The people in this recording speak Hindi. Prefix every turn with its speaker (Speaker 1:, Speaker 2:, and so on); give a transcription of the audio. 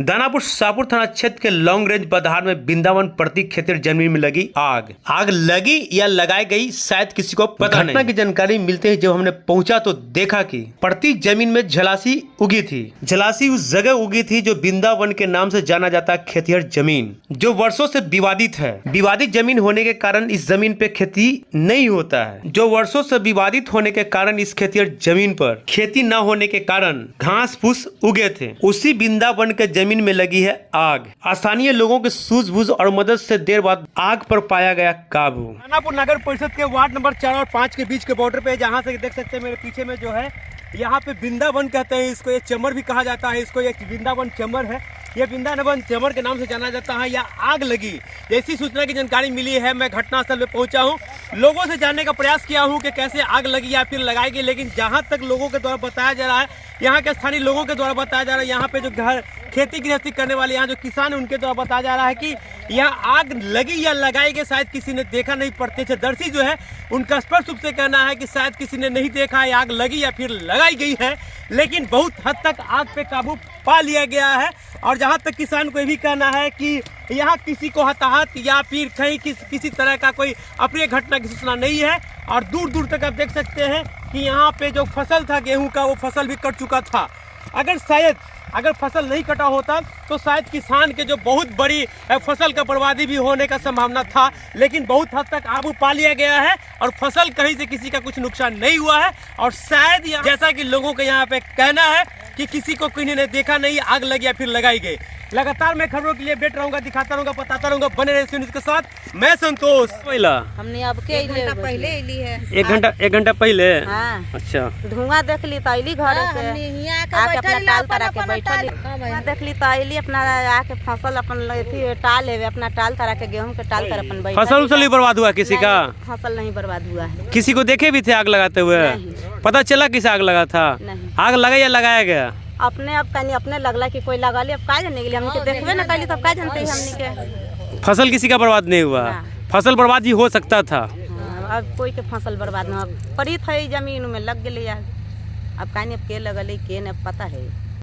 Speaker 1: दानापुर शाहपुर थाना क्षेत्र के लॉन्ग रेंज बधार में वृंदावन प्रति खेतर जमीन में लगी आग लगी या लगाई गई शायद किसी को पता नहीं। घटना की जानकारी मिलते ही जब हमने पहुंचा तो देखा कि प्रति जमीन में जलासी उगी थी। जलासी उस जगह उगी थी जो वृंदावन के नाम से जाना जाता है खेतिहर जमीन, जो वर्षों से विवादित है। विवादित जमीन होने के कारण इस जमीन पे खेती नहीं होता है। जो वर्षों से विवादित होने के कारण इस खेतिहर जमीन पर खेती न होने के कारण घास फूस उगे थे। उसी वृंदावन के जमीन में लगी है आग। स्थानीय लोगों के सूझबूझ और मदद से देर बाद आग पर पाया गया काबू। दानापुर नगर परिषद के वार्ड नंबर 4 और 5 के बीच के बॉर्डर पे, जहां से देख सकते हैं मेरे पीछे में जो है, यहाँ पे वृंदावन कहते हैं इसको, ये चमर भी कहा जाता है इसको, ये वृंदावन चमर है। ये वृंदावन चमर के नाम से जाना जाता है। यह आग लगी, जैसी सूचना की जानकारी मिली है मैं घटनास्थल पे पहुंचा हूं। लोगों से जानने का प्रयास किया हूं कि कैसे आग लगी या फिर लगाई गई, लेकिन जहां तक लोगों के द्वारा बताया जा रहा है, यहाँ के स्थानीय लोगों के द्वारा बताया जा रहा है, यहाँ पे जो घर खेती गृहस्थी करने वाले यहाँ जो किसान है उनके द्वारा बताया जा रहा है कि यहाँ आग लगी या लगाई गई शायद किसी ने देखा नहीं। प्रत्यक्षदर्शी जो है उनका स्पष्ट रूप से कहना है कि शायद किसी ने नहीं देखा है आग लगी या फिर लगाई गई है, लेकिन बहुत हद तक आग पे काबू पा लिया गया है। और जहाँ तक किसान को ये भी कहना है कि यहाँ किसी को हताहत या फिर कहीं किसी तरह का कोई अप्रिय घटना की सूचना नहीं है। और दूर दूर तक आप देख सकते हैं कि यहाँ पे जो फसल था गेहूं का, वो फसल भी कट चुका था। अगर फसल नहीं कटा होता तो शायद किसान के जो बहुत बड़ी फसल का बर्बादी भी होने का संभावना था, लेकिन बहुत हद तक काबू पा लिया गया है और फसल कहीं से किसी का कुछ नुकसान नहीं हुआ है। और शायद जैसा कि लोगों का यहाँ पे कहना है कि किसी को किसी ने देखा नहीं, आग लगी या फिर लगाई गई। लगातार मैं खबरों के लिए बैठ रहूंगा, दिखाता रहूंगा, बताता रहूंगा। बने रहे न्यूज़ के साथ, मैं संतोष।
Speaker 2: हमने अब के एक घंटा पहले अली है।
Speaker 1: एक घंटा पहले।
Speaker 2: हाँ।
Speaker 1: अच्छा,
Speaker 2: धुआं देख ली तो अली घर से आके अपना टाल तरा के बैठल, देख ली तो अली अपना आके फसल अपन टाल है, अपना टाल तरा के गेहूं के टाल तर अपन बैठल।
Speaker 1: फसल उसल बर्बाद हुआ किसी का?
Speaker 2: फसल नहीं बर्बाद हुआ है।
Speaker 1: किसी को देखे भी थे आग लगाते हुए? पता चला किसे आग लगा था? आग लगा या लगाया गया?
Speaker 2: अपने अब कहीं अपने लगला कि कोई लगा ली, अब का जाने के लिए हमने देखबे ना कली, तब का जानते हमने के।
Speaker 1: फसल किसी का बर्बाद नहीं हुआ? फसल बर्बाद ही हो सकता था।
Speaker 2: अब कोई के फसल बर्बाद ना पड़ी था, जमीन में लग गई। अब कहीं के लगल के न पता है।